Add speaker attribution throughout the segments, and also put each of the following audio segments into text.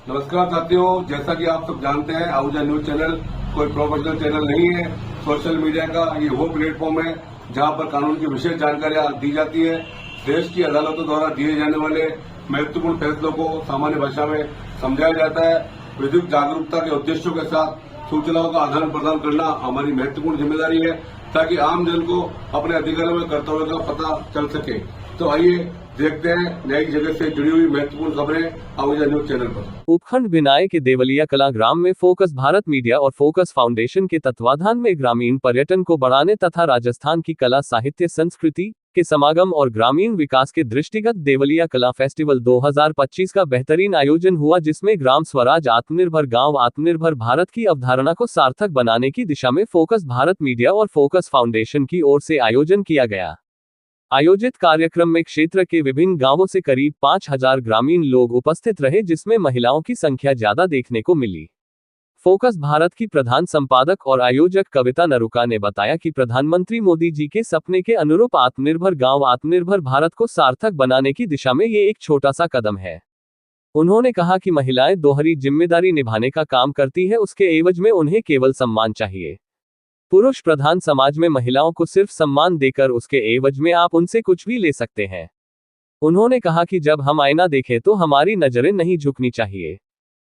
Speaker 1: नमस्कार साथियों, जैसा कि आप सब जानते हैं आहूजा न्यूज चैनल कोई प्रोफेशनल चैनल नहीं है। सोशल मीडिया का ये वो प्लेटफॉर्म है जहां पर कानून की विशेष जानकारियां दी जाती है। देश की अदालतों द्वारा दिए जाने वाले महत्वपूर्ण फैसलों को सामान्य भाषा में समझाया जाता है। विधिक जागरूकता के उद्देश्यों के साथ सूचनाओं का आदान प्रदान करना हमारी महत्वपूर्ण जिम्मेदारी है ताकि आम जन को अपने अधिकारों में कर्तव्यों का पता चल सके। तो आइए देखते हैं नई जगह से जुड़ी हुई महत्वपूर्ण खबरें आहूजा न्यूज चैनल पर।
Speaker 2: उपखंड बिनाए के देवलिया कला ग्राम में फोकस भारत मीडिया और फोकस फाउंडेशन के तत्वाधान में ग्रामीण पर्यटन को बढ़ाने तथा राजस्थान की कला साहित्य संस्कृति के समागम और ग्रामीण विकास के दृष्टिगत देवलिया कला फेस्टिवल 2025 का बेहतरीन आयोजन हुआ, जिसमें ग्राम स्वराज आत्मनिर्भर गांव आत्मनिर्भर भारत की अवधारणा को सार्थक बनाने की दिशा में फोकस भारत मीडिया और फोकस फाउंडेशन की ओर से आयोजन किया गया। आयोजित कार्यक्रम में क्षेत्र के विभिन्न गांवों से करीब 5000 ग्रामीण लोग उपस्थित रहे, जिसमें महिलाओं की संख्या ज्यादा देखने को मिली। फोकस भारत की प्रधान संपादक और आयोजक कविता नरुका ने बताया कि प्रधानमंत्री मोदी जी के सपने के अनुरूप आत्मनिर्भर गांव आत्मनिर्भर भारत को सार्थक बनाने की दिशा में ये एक छोटा सा कदम है। उन्होंने कहा कि महिलाएं दोहरी जिम्मेदारी निभाने का काम करती है, उसके एवज में उन्हें केवल सम्मान चाहिए। पुरुष प्रधान समाज में महिलाओं को सिर्फ सम्मान देकर उसके एवज में आप उनसे कुछ भी ले सकते हैं। उन्होंने कहा कि जब हम आईना देखें तो हमारी नजरें नहीं झुकनी चाहिए।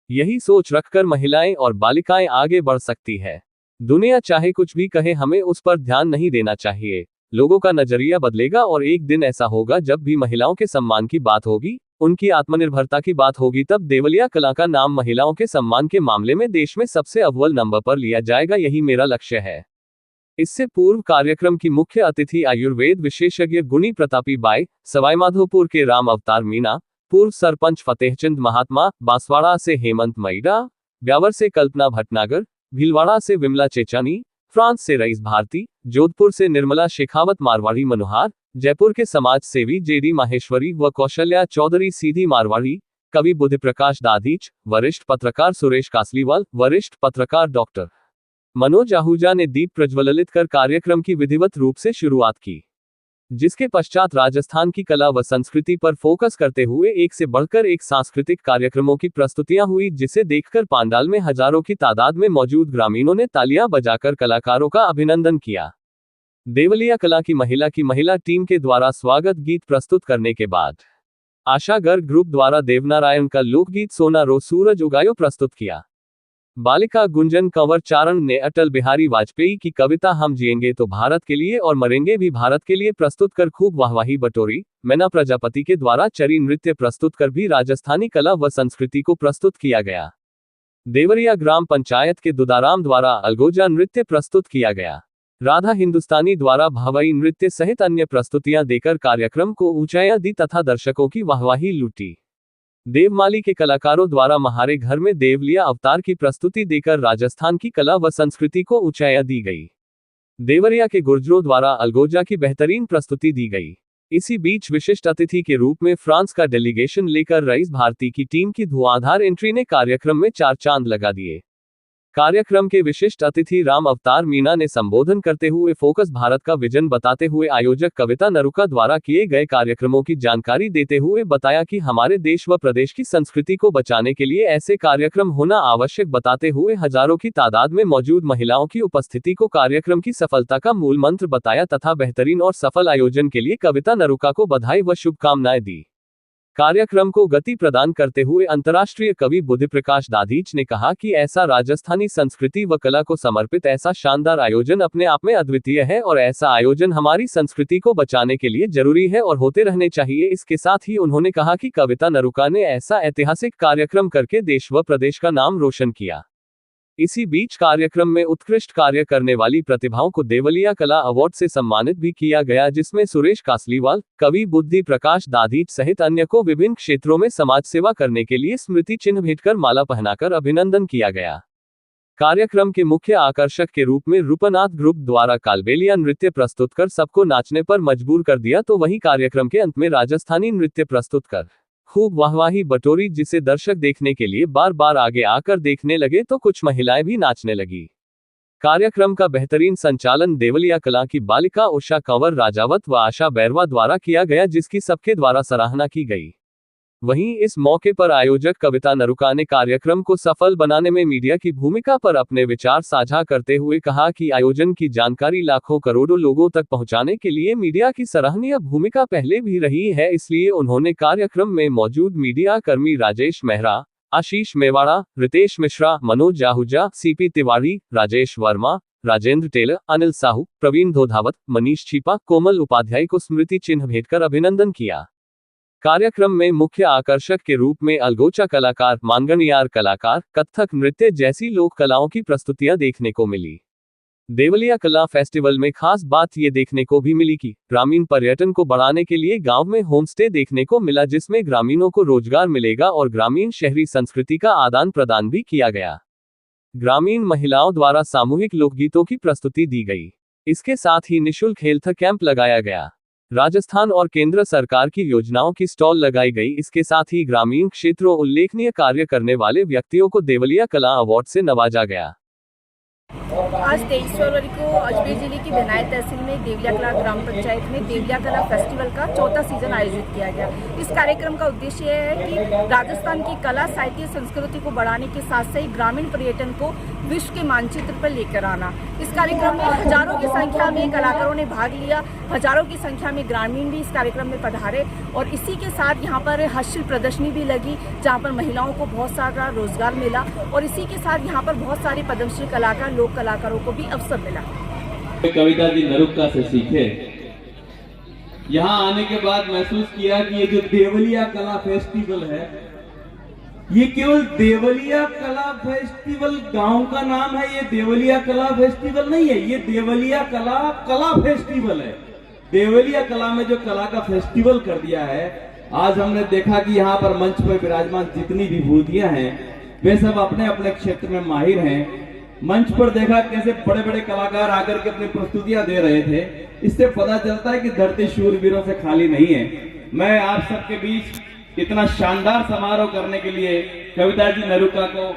Speaker 2: यही सोच रखकर महिलाएं और बालिकाएं आगे बढ़ सकती है। दुनिया चाहे कुछ भी कहे, हमें उस पर ध्यान नहीं देना चाहिए। लोगों का नजरिया बदलेगा और एक दिन ऐसा होगा जब भी महिलाओं के सम्मान की बात होगी, उनकी आत्मनिर्भरता की बात होगी, तब देवलिया कला का नाम महिलाओं के सम्मान के मामले में देश में सबसे अव्वल नंबर पर लिया जाएगा। यही मेरा लक्ष्य है। इससे पूर्व कार्यक्रम की मुख्य अतिथि आयुर्वेद विशेषज्ञ गुनी प्रतापी बाई, सवाईमाधोपुर के राम अवतार मीणा, पूर्व सरपंच फतेहचंद महात्मा, बांसवाड़ा से हेमंत मैडा, ब्यावर से कल्पना भटनागर, भीलवाड़ा से विमला चेचानी, फ्रांस से रईस भारती, जोधपुर से निर्मला शेखावत मारवाड़ी मनोहार, जयपुर के समाज सेवी जेडी माहेश्वरी व कौशल्या चौधरी सीधी मारवाड़ी, कवि बुद्धिप्रकाश दाधीच, वरिष्ठ पत्रकार सुरेश कासलीवाल, वरिष्ठ पत्रकार डॉक्टर मनोज आहूजा ने दीप प्रज्वलित कर कार्यक्रम की विधिवत रूप से शुरुआत की, जिसके पश्चात राजस्थान की कला व संस्कृति पर फोकस करते हुए एक से बढ़कर एक सांस्कृतिक कार्यक्रमों की प्रस्तुतियां हुई, जिसे देखकर पांडाल में हजारों की तादाद में मौजूद ग्रामीणों ने तालियां बजाकर कलाकारों का अभिनंदन किया। देवलिया कला की महिला टीम के द्वारा स्वागत गीत प्रस्तुत करने के बाद आशा गर्ग ग्रुप द्वारा देवनारायण का लोकगीत सोना रो सूरज उगायो प्रस्तुत किया। बालिका गुंजन कंवर चारण ने अटल बिहारी वाजपेयी की कविता हम जिएंगे तो भारत के लिए और मरेंगे भी भारत के लिए प्रस्तुत कर खूब वाहवाही बटोरी। मैना प्रजापति के द्वारा चरी नृत्य प्रस्तुत कर भी राजस्थानी कला व संस्कृति को प्रस्तुत किया गया। देवरिया ग्राम पंचायत के दुदाराम द्वारा अलगोजा नृत्य प्रस्तुत किया गया। राधा हिंदुस्तानी द्वारा भावई नृत्य सहित अन्य प्रस्तुतियां देकर कार्यक्रम को ऊंचाइयां दी तथा दर्शकों की वाहवाही लूटी। देवमाली के कलाकारों द्वारा महारे घर में देवलिया अवतार की प्रस्तुति देकर राजस्थान की कला व संस्कृति को ऊंचाइयां दी गई। देवरिया के गुर्जरों द्वारा अलगोजा की बेहतरीन प्रस्तुति दी गई। इसी बीच विशिष्ट अतिथि के रूप में फ्रांस का डेलीगेशन लेकर रईस भारती की टीम की धुआंधार एंट्री ने कार्यक्रम में 4 चांद लगा दिए। कार्यक्रम के विशिष्ट अतिथि राम अवतार मीणा ने संबोधन करते हुए फोकस भारत का विजन बताते हुए आयोजक कविता नरुका द्वारा किए गए कार्यक्रमों की जानकारी देते हुए बताया कि हमारे देश व प्रदेश की संस्कृति को बचाने के लिए ऐसे कार्यक्रम होना आवश्यक बताते हुए हजारों की तादाद में मौजूद महिलाओं की उपस्थिति को कार्यक्रम की सफलता का मूल मंत्र बताया तथा बेहतरीन और सफल आयोजन के लिए कविता नरुका को बधाई व शुभकामनाएं दी। कार्यक्रम को गति प्रदान करते हुए अंतर्राष्ट्रीय कवि बुद्धिप्रकाश दाधीच ने कहा कि ऐसा राजस्थानी संस्कृति व कला को समर्पित ऐसा शानदार आयोजन अपने आप में अद्वितीय है और ऐसा आयोजन हमारी संस्कृति को बचाने के लिए जरूरी है और होते रहने चाहिए। इसके साथ ही उन्होंने कहा कि कविता नरुका ने ऐसा ऐतिहासिक कार्यक्रम करके देश व प्रदेश का नाम रोशन किया। इसी बीच कार्यक्रम में उत्कृष्ट कार्य करने वाली प्रतिभाओं को देवलिया कला अवार्ड से सम्मानित भी किया गया, जिसमें सुरेश कासलीवाल, कवि बुद्धि प्रकाश दाधीच सहित अन्य को विभिन्न क्षेत्रों में समाज सेवा करने के लिए स्मृति चिन्ह भेंटकर माला पहनाकर अभिनंदन किया गया। कार्यक्रम के मुख्य आकर्षक के रूप में रूपनाथ ग्रुप द्वारा कालबेलिया नृत्य प्रस्तुत कर सबको नाचने पर मजबूर कर दिया, तो वहीं कार्यक्रम के अंत में राजस्थानी नृत्य प्रस्तुत कर खूब वाहवाही बटोरी, जिसे दर्शक देखने के लिए बार बार आगे आकर देखने लगे, तो कुछ महिलाएं भी नाचने लगी। कार्यक्रम का बेहतरीन संचालन देवलिया कला की बालिका उषा कंवर राजावत व आशा बैरवा द्वारा किया गया, जिसकी सबके द्वारा सराहना की गई। वहीं इस मौके पर आयोजक कविता नरुका ने कार्यक्रम को सफल बनाने में मीडिया की भूमिका पर अपने विचार साझा करते हुए कहा कि आयोजन की जानकारी लाखों करोड़ों लोगों तक पहुंचाने के लिए मीडिया की सराहनीय भूमिका पहले भी रही है, इसलिए उन्होंने कार्यक्रम में मौजूद मीडिया कर्मी राजेश मेहरा, आशीष मेवाड़ा, रितेश मिश्रा, मनोज आहूजा, सीपी तिवारी, राजेश वर्मा, राजेंद्र टेलर, अनिल साहू, प्रवीण धोधावत, मनीष छिपा, कोमल उपाध्याय को स्मृति चिन्ह भेंट कर अभिनंदन किया। कार्यक्रम में मुख्य आकर्षक के रूप में अलगोचा कलाकार, मांगणियार कलाकार, कथक नृत्य जैसी लोक कलाओं की प्रस्तुतियां देखने को मिली। देवलिया कला फेस्टिवल में खास बात ये देखने को भी मिली कि ग्रामीण पर्यटन को बढ़ाने के लिए गांव में होमस्टे देखने को मिला, जिसमें ग्रामीणों को रोजगार मिलेगा और ग्रामीण शहरी संस्कृति का आदान प्रदान भी किया गया। ग्रामीण महिलाओं द्वारा सामूहिक लोकगीतों की प्रस्तुति दी गई। इसके साथ ही निःशुल्क हेल्थ कैंप लगाया गया। राजस्थान और केंद्र सरकार की योजनाओं की स्टॉल लगाई गई। इसके साथ ही ग्रामीण क्षेत्रों उल्लेखनीय कार्य करने वाले व्यक्तियों को देवलिया कला अवार्ड से नवाजा गया।
Speaker 3: आज 23 फरवरी को अजमेर जिले की बेनाई तहसील में देवलिया कला ग्राम पंचायत में देवलिया कला फेस्टिवल का 4था सीजन आयोजित किया गया। इस कार्यक्रम का उद्देश्य यह है कि राजस्थान की कला, साहित्य, संस्कृति को बढ़ाने के साथ साथ ग्रामीण पर्यटन को विश्व के मानचित्र पर लेकर आना। इस कार्यक्रम में हजारों की संख्या में कलाकारों ने भाग लिया, हजारों की संख्या में ग्रामीण भी इस कार्यक्रम में पधारे और इसी के साथ यहाँ पर हस्तशिल्प प्रदर्शनी भी लगी, जहाँ पर महिलाओं को बहुत सारा रोजगार मिला और इसी के साथ यहाँ पर बहुत सारे पद्मश्री कलाकार, लोक कलाकारों को भी अवसर मिला।
Speaker 4: कविता जी नरुका से सीखे। यहाँ आने के बाद महसूस किया कि ये जो देवलिया कला फेस्टिवल है, ये केवल देवलिया कला फेस्टिवल गांव का नाम है, ये देवलिया कला फेस्टिवल नहीं है, ये देवलिया कला फेस्टिवल है। देवलिया कला में जो कला का फेस्टिवल कर दिया है। आज हमने देखा कि यहाँ पर मंच पर विराजमान जितनी विभूतियां हैं वे सब अपने अपने क्षेत्र में माहिर हैं। मंच पर देखा कैसे बड़े बड़े कलाकार आकर के अपनी प्रस्तुतियां दे रहे थे। इससे पता चलता है कि धरती शूरवीरों से खाली नहीं है। मैं आप सबके बीच इतना शानदार समारोह करने के लिए कविता जी नरुका को,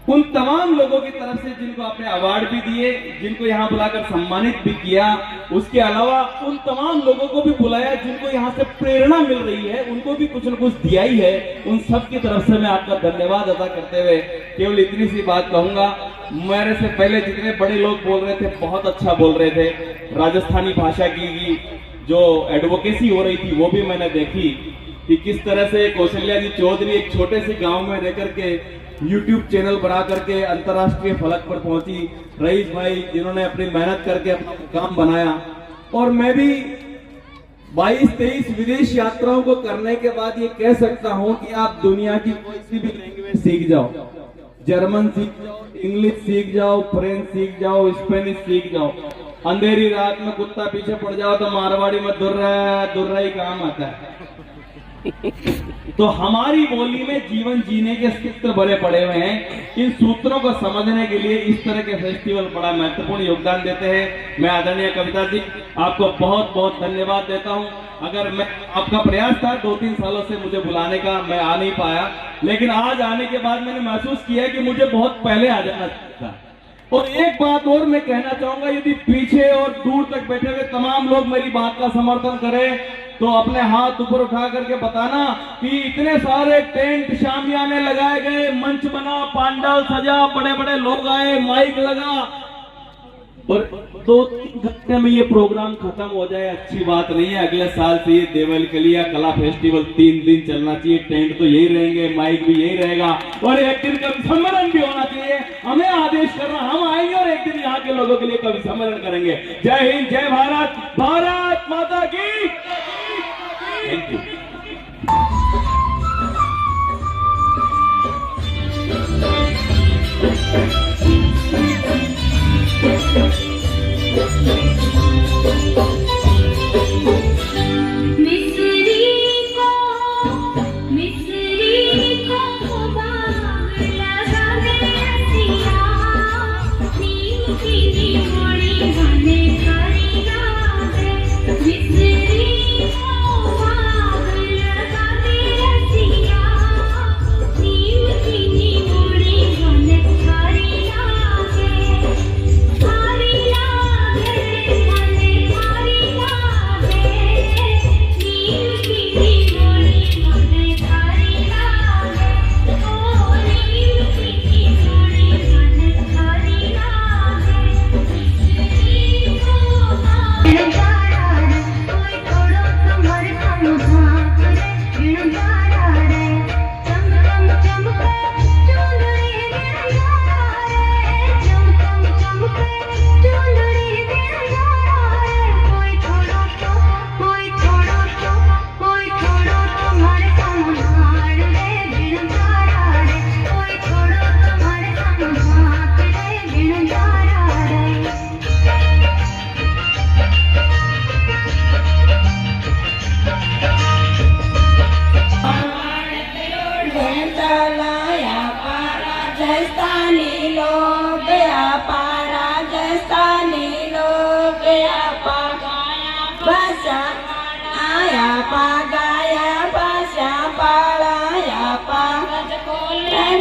Speaker 4: उन तमाम लोगों की तरफ से जिनको आपने अवार्ड भी दिए, जिनको यहाँ बुलाकर सम्मानित भी किया, उसके अलावा उन तमाम लोगों को भी बुलाया जिनको यहाँ से प्रेरणा मिल रही है, उनको भी कुछ न कुछ दिया ही है। उन सब की तरफ से मैं आपका धन्यवाद अदा करते हुए केवल इतनी सी बात कहूंगा। मेरे से पहले जितने बड़े लोग बोल रहे थे बहुत अच्छा बोल रहे थे। राजस्थानी भाषा की जो एडवोकेसी हो रही थी वो भी मैंने देखी कि किस तरह से कौशल्या जी चौधरी एक छोटे से गांव में रह करके YouTube चैनल बना करके अंतर्राष्ट्रीय फलक पर पहुंची। रईस भाई जिन्होंने अपनी मेहनत करके अपना काम बनाया। और मैं भी 22-23 विदेश यात्राओं को करने के बाद ये कह सकता हूं कि आप दुनिया की कोई सी भी लैंग्वेज सीख जाओ, जर्मन सीख जाओ, इंग्लिश सीख जाओ, फ्रेंच सीख जाओ, स्पेनिश सीख जाओ, अंधेरी रात में कुत्ता पीछे पड़ जाओ तो मारवाड़ी में दुर्रा ही काम आता है। तो हमारी बोली में जीवन जीने के सूत्र भरे पड़े हुए हैं। इन सूत्रों को समझने के लिए इस तरह के फेस्टिवल बड़ा महत्वपूर्ण योगदान देते हैं। मैं आदरणीय कविता जी आपको बहुत बहुत धन्यवाद देता हूं। अगर मैं आपका प्रयास था 2-3 सालों से मुझे बुलाने का, मैं आ नहीं पाया, लेकिन आज आने के बाद मैंने महसूस किया कि मुझे बहुत पहले आ जाना था। और एक बात और मैं कहना चाहूंगा, यदि पीछे और दूर तक बैठे हुए तमाम लोग मेरी बात का समर्थन करें तो अपने हाथ ऊपर उठा करके बताना कि इतने सारे टेंट शामियाने लगाए गए, मंच बना, पंडाल सजा, बड़े बड़े लोग आए, माइक लगा और 2-3 घंटे में ये प्रोग्राम खत्म हो जाए अच्छी बात नहीं है। अगले साल से ये देवलिया कला फेस्टिवल 3 दिन चलना चाहिए। टेंट तो यही रहेंगे, माइक भी यही रहेगा और एक दिन कवि सम्मेलन भी होना चाहिए। हमें आदेश करना, हम आएंगे और एक दिन यहाँ के लोगों के लिए कवि सम्मेलन करेंगे। जय हिंद, जय भारत, भारत माता की। Thank you.
Speaker 5: राजस्थानी लोग आपा राजस्थानी लोग आपा भाषा आया पा गाया भाषा पाड़ाया पा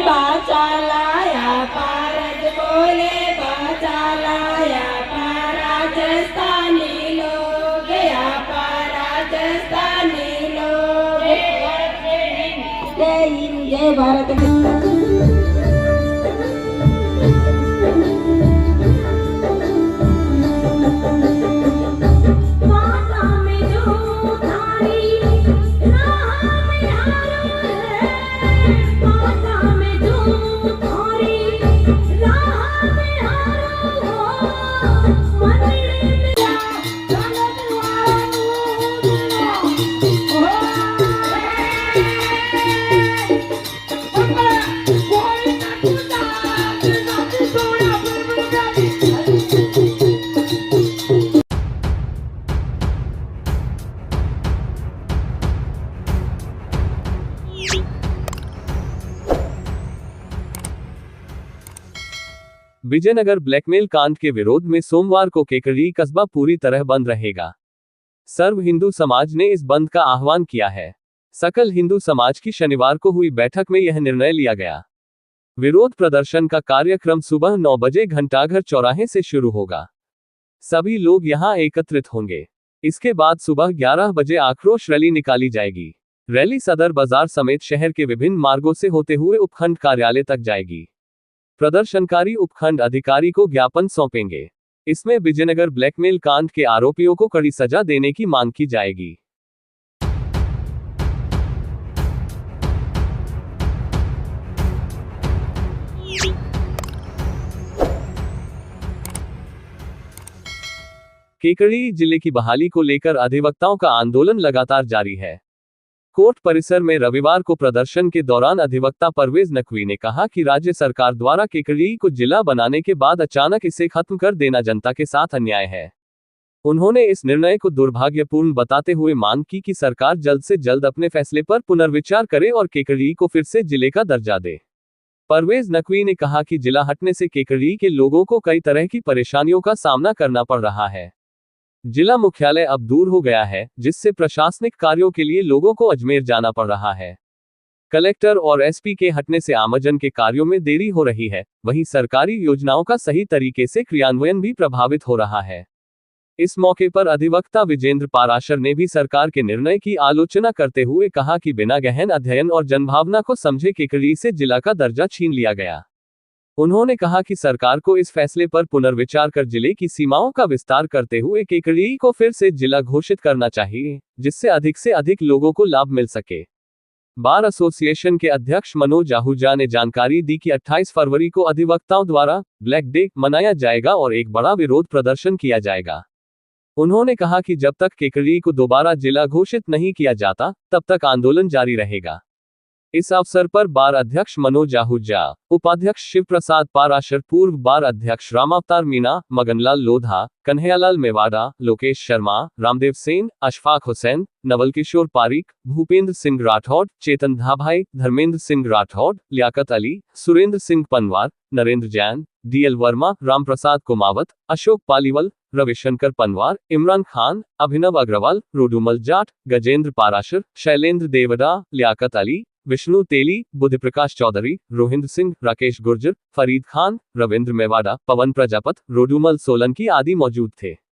Speaker 5: भाषा लाया पा रज बोले भाषा लाया पा राजस्थानी लोग आपा राजस्थानी लोग जय हिंद जय भारत।
Speaker 2: विजयनगर ब्लैकमेल कांड के विरोध में सोमवार को केकड़ी कस्बा पूरी तरह बंद रहेगा। सर्व हिंदू समाज ने इस बंद का आह्वान किया है। सकल हिंदू समाज की शनिवार को हुई बैठक में यह निर्णय लिया गया। विरोध प्रदर्शन का कार्यक्रम सुबह 9 बजे घंटाघर चौराहे से शुरू होगा। सभी लोग यहां एकत्रित होंगे। इसके बाद सुबह 11 बजे आक्रोश रैली निकाली जाएगी। रैली सदर बाजार समेत शहर के विभिन्न मार्गों से होते हुए उपखंड कार्यालय तक जाएगी। प्रदर्शनकारी उपखंड अधिकारी को ज्ञापन सौंपेंगे। इसमें विजयनगर ब्लैकमेल कांड के आरोपियों को कड़ी सजा देने की मांग की जाएगी। केकड़ी जिले की बहाली को लेकर अधिवक्ताओं का आंदोलन लगातार जारी है। कोर्ट परिसर में रविवार को प्रदर्शन के दौरान अधिवक्ता परवेज नकवी ने कहा कि राज्य सरकार द्वारा केकड़ी को जिला बनाने के बाद अचानक इसे खत्म कर देना जनता के साथ अन्याय है। उन्होंने इस निर्णय को दुर्भाग्यपूर्ण बताते हुए मांग की कि सरकार जल्द से जल्द अपने फैसले पर पुनर्विचार करे और केकड़ी को फिर से जिले का दर्जा दे। परवेज नकवी ने कहा कि जिला हटने से केकड़ी के लोगों को कई तरह की परेशानियों का सामना करना पड़ रहा है। जिला मुख्यालय अब दूर हो गया है, जिससे प्रशासनिक कार्यों के लिए लोगों को अजमेर जाना पड़ रहा है। कलेक्टर और एसपी के हटने से आमजन के कार्यों में देरी हो रही है। वहीं सरकारी योजनाओं का सही तरीके से क्रियान्वयन भी प्रभावित हो रहा है। इस मौके पर अधिवक्ता विजेंद्र पाराशर ने भी सरकार के निर्णय की आलोचना करते हुए कहा कि बिना गहन अध्ययन और जनभावना को समझे केकड़ी से जिला का दर्जा छीन लिया गया। उन्होंने कहा कि सरकार को इस फैसले पर पुनर्विचार कर जिले की सीमाओं का विस्तार करते हुए केकड़ी को फिर से जिला घोषित करना चाहिए, जिससे से अधिक लोगों को लाभ मिल सके। बार एसोसिएशन के अध्यक्ष मनोज आहूजा ने जानकारी दी कि 28 फरवरी को अधिवक्ताओं द्वारा ब्लैक डे मनाया जाएगा और एक बड़ा विरोध प्रदर्शन किया जाएगा। उन्होंने कहा कि जब तक केकड़ी को दोबारा जिला घोषित नहीं किया जाता, तब तक आंदोलन जारी रहेगा। इस अवसर पर बार अध्यक्ष मनोज आहूजा, उपाध्यक्ष शिव प्रसाद पाराशर, पूर्व बार अध्यक्ष रामावतार मीणा, मगनलाल लोधा, कन्हैयालाल मेवाड़ा, लोकेश शर्मा, रामदेव सेन, अशफाक हुसैन, नवल किशोर पारिक, भूपेंद्र सिंह राठौड़, चेतन धाभाई, धर्मेंद्र सिंह राठौड़, लियाकत अली, सुरेंद्र सिंह पनवार, नरेंद्र जैन, डीएल वर्मा, रामप्रसाद कुमावत, अशोक पालीवल, रविशंकर पनवार, इमरान खान, अभिनव अग्रवाल, रोडूमल जाट, गजेंद्र पाराशर, शैलेंद्र देवड़ा, लियाकत अली, विष्णु तेली, बुद्धिप्रकाश चौधरी, रोहिंद्र सिंह, राकेश गुर्जर, फरीद खान, रविंद्र मेवाड़ा, पवन प्रजापत, रोडूमल सोलंकी आदि मौजूद थे।